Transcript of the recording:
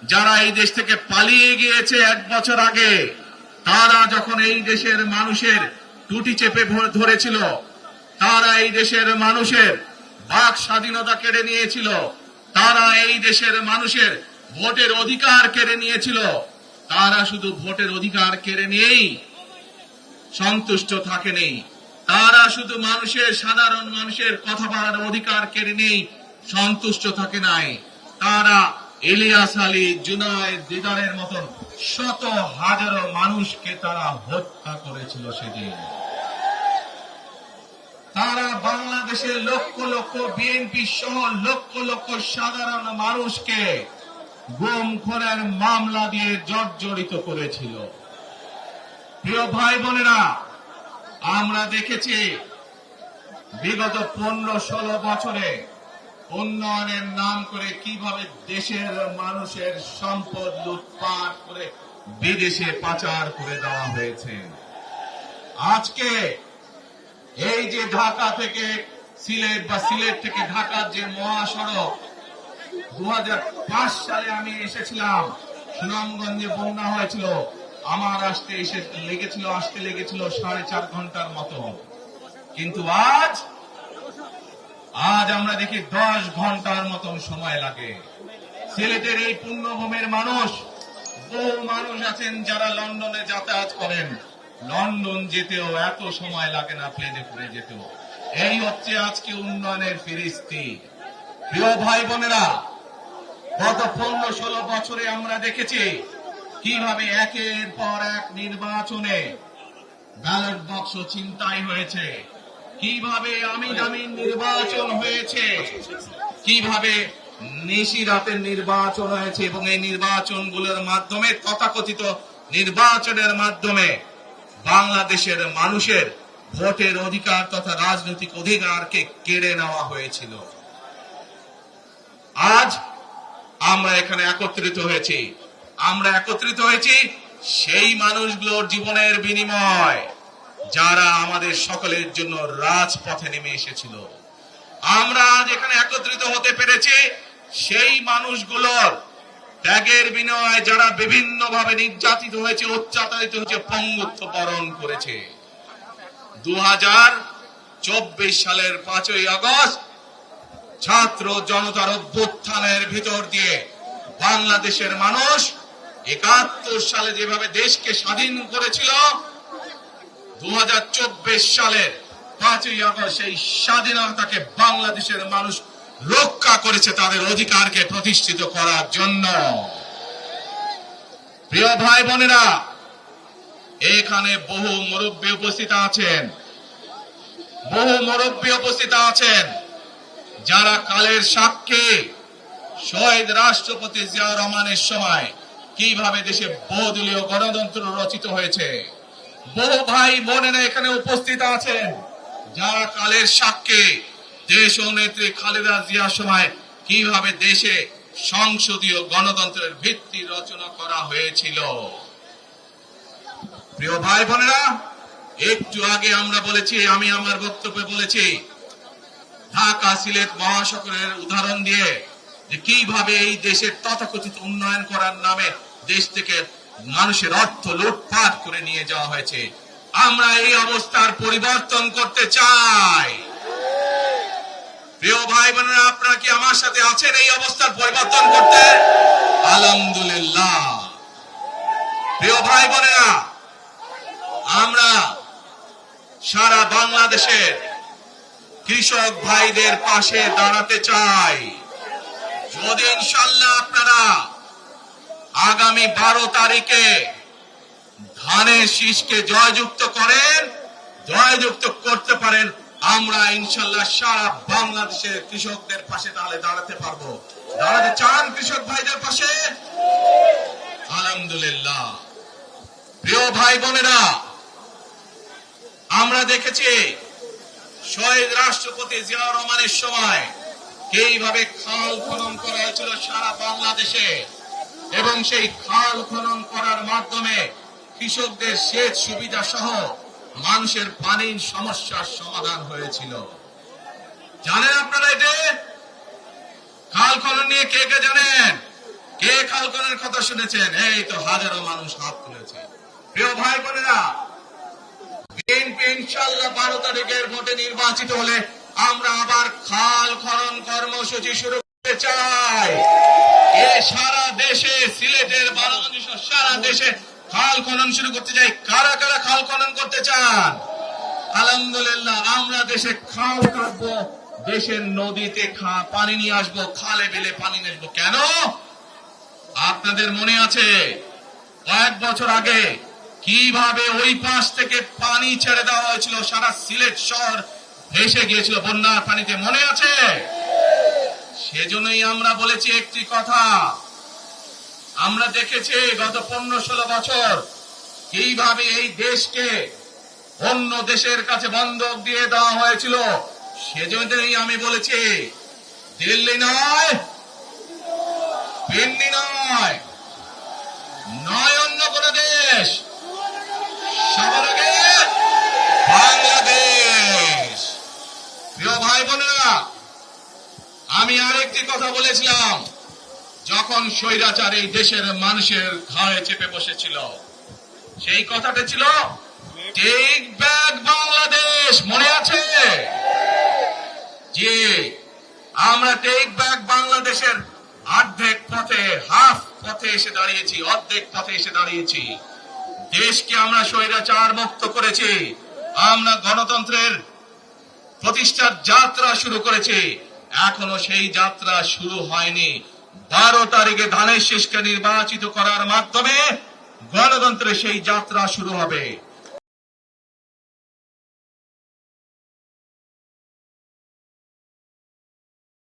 যারা এই দেশ থেকে পালিয়ে গিয়েছে 1 বছর আগে, তারা যখন এই দেশের মানুষের টুটি চেপে ধরেছিল, তারা এই দেশের মানুষের বাক স্বাধীনতা কেড়ে নিয়েছিল, তারা এই দেশের মানুষের ভোটের অধিকার কেড়ে নিয়েছিল, তারা শুধু ভোটের অধিকার কেড়ে নিয়েই সন্তুষ্ট থাকেনি, তারা শুধু সাধারণ মানুষের কথা বলার অধিকার কেড়ে নেই সন্তুষ্ট থাকে নাই, তারা ইলিয়াস আলী, জুনায়েদ, দিদারের মতন শত হাজারো মানুষকে তারা হত্যা করেছিল সেদিন। তারা বাংলাদেশের লক্ষ লক্ষ বিএনপি সহ লক্ষ লক্ষ সাধারণ মানুষকে গুম খুনের মামলা দিয়ে জর্জরিত করেছিল। প্রিয় ভাই বোনেরা, আমরা দেখেছি বিগত 15-16 বছরে উন্নয়নের নাম করে কিভাবে দেশের মানুষের সম্পদ লুটপাট করে বিদেশে পাচার করে দেওয়া হয়েছে। আজকে এই যে ঢাকা থেকে সিলেট বা সিলেট থেকে ঢাকার যে মহাসড়ক, 2005 সালে আমি এসেছিলাম, সুনামগঞ্জে বন্যা হয়েছিল, আমার আসতে লেগেছিল 4.5 ঘন্টার মতো, কিন্তু আজ আমরা দেখি 10 ঘন্টার মতন সময় লাগে। সিলেটের এই পুণ্যভূমির বহু মানুষ আছেন যারা লন্ডনে যাতায়াত করেন, লন্ডন যেতেও এত সময় লাগে না, প্লেনে করে যেতেও। এই হচ্ছে আজকে উন্নয়নের ফিরিস্তি। প্রিয় ভাই বোনেরা, গত 15-16 বছরে আমরা দেখেছি কিভাবে একের পর এক নির্বাচনে ব্যালট বাক্স ছিনতাই হয়েছে, কিভাবে আমিন নির্বাচন হয়েছে, কিভাবে নিশি রাতের নির্বাচন হয়েছে, এবং এই নির্বাচনগুলোর মাধ্যমে, তথাকথিত নির্বাচনের মাধ্যমে বাংলাদেশের মানুষের ভোটের অধিকার তথা রাজনৈতিক অধিকারকে কেড়ে নেওয়া হয়েছিল। আজ আমরা এখানে একত্রিত হয়েছি সেই মানুষগুলোর জীবনের বিনিময় যারা আমাদের সকলের জন্য রাজপথে নেমে এসেছিল। আমরা আজ এখানে একত্রিত হতে পেরেছি সেই মানুষগুলোর ত্যাগের বিনিময়ে যারা বিভিন্নভাবে নির্যাতিত হয়েছে, অত্যাচারিত হয়েছে, পঙ্গুত্ব বরণ করেছে। 2024 সালের 5ই আগস্ট ছাত্র জনতার অভ্যুত্থানের ভিতর দিয়ে বাংলাদেশের মানুষ 71 সালে যেভাবে দেশকে স্বাধীন করেছিল, 2024 সালের 5ই আগস্ট সেই স্বাধীনতাকে বাংলাদেশের মানুষ রক্ষা করেছে তাদের অধিকারকে প্রতিষ্ঠিত করার জন্য। প্রিয় ভাই বোনেরা, এখানে বহু মুরব্বী উপস্থিত আছেন যারা কালের সাক্ষী শহীদ রাষ্ট্রপতি জিয়াউর রহমানের সময় কিভাবে দেশে বহুদলীয় গণতন্ত্র রচিত হয়েছে। বহু ভাই বোনেরা এখানে উপস্থিত আছেন যারা কালের সাক্ষী দেশ ও নেত্রী খালেদা জিয়ার সময় কিভাবে দেশে সংসদীয় গণতন্ত্রের ভিত্তি রচনা করা হয়েছিল। প্রিয় ভাই বোনেরা, একটু আগে আমি আমার বক্তব্যে বলেছি ঢাকা সিলেট মহাসড়কের উদাহরণ দিয়ে যে কিভাবে এই দেশের তথাকথিত উন্নয়ন করার নামে দেশ থেকে মানুষের অর্থ লুটপাট করে নিয়ে যাওয়া হয়েছে। আমরা এই অবস্থার পরিবর্তন করতে চাই। প্রিয় ভাই বোনেরা, আপনারা কি আমার সাথে আছেন এই অবস্থার পরিবর্তন করতে? আলহামদুলিল্লাহ। প্রিয় ভাই বোনেরা, আমরা সারা বাংলাদেশের কৃষক ভাইদের পাশে দাঁড়াতে চাই। যদি ইনশাআল্লাহ আপনারা আগামী 12 তারিখে ধানের শীষকে জয়যুক্ত করতে পারেন, আমরা ইনশাআল্লাহ সারা বাংলাদেশের কৃষকদের পাশে তাহলে দাঁড়াতে পারবো। দাঁড়াতে চান কৃষক ভাইদের পাশে? আলহামদুলিল্লাহ। প্রিয় ভাই বোনেরা, আমরা দেখেছি শহীদ রাষ্ট্রপতি জিয়াউর রহমানের সময় এইভাবে খাল খনন করা হয়েছিল সারা বাংলাদেশে, এবং সেই খাল খনন করার মাধ্যমে কৃষকদের সেচ সুবিধা সহ মানুষের পানির সমস্যার সমাধান হয়েছিল। জানেন আপনারা এটা? খাল খনন নিয়ে কে কে জানেন? কে খাল খননের কথা শুনেছেন? এই তো হাজারো মানুষ হাত তুলেছে। প্রিয় ভাই বোনেরা, বিএনপি ইনশাআল্লাহ 12 তারিখের ভোটে নির্বাচিত হলে আমরা আবার খাল খনন কর্মসূচি শুরু করতে চাই। এ সারা দেশে, সিলেটের 12 সারা দেশে খাল খনন শুরু করতে চাই। কারা কারা খাল খনন করতে চান? আলহামদুলিল্লাহ, আমরা দেশে খাল কাটবো, দেশের নদীতে পানি নিয়ে আসবো, খালে বিলে পানি নিয়ে আসবো। কেন? আপনাদের মনে আছে কয়েক বছর আগে কিভাবে ওই পাশ থেকে পানি ছেড়ে দেওয়া হয়েছিল, সারা সিলেট শহর ভেসে গিয়েছিল বন্যার পানিতে, মনে আছে? সেজন্যই আমরা বলেছি একটি কথা, আমরা দেখেছি গত 15-16 বছর কিভাবে এই দেশকে অন্য দেশের কাছে বন্ধক দিয়ে দেওয়া হয়েছিল। সেজন্যই আমি বলেছি, দিল্লি নয়, দিল্লি নয়, নয় অন্য কোন দেশ, সবার আগে বাংলাদেশ। প্রিয় ভাই বোনেরা, আমি আরেকটি কথা বলেছিলাম, যখন স্বৈরাচার এই দেশের মানুষের ঘাড়ে চেপে বসেছিল, সেই কথাটা ছিল টেক ব্যাক বাংলাদেশ। মনে আছে? যে আমরা টেক ব্যাক বাংলাদেশের অর্ধেক পথে, হাফ পথে এসে দাঁড়িয়েছি, অর্ধেক পথে এসে দাঁড়িয়েছি। দেশকে আমরা স্বৈরাচার মুক্ত করেছি, আমরা গণতন্ত্রের প্রতিষ্ঠার যাত্রা শুরু করেছি। এখনো সেই যাত্রা শুরু হয়নি। 12 তারিখে ধানের শীষকে নির্বাচিত করার মাধ্যমে গণতন্ত্রের সেই যাত্রা শুরু হবে।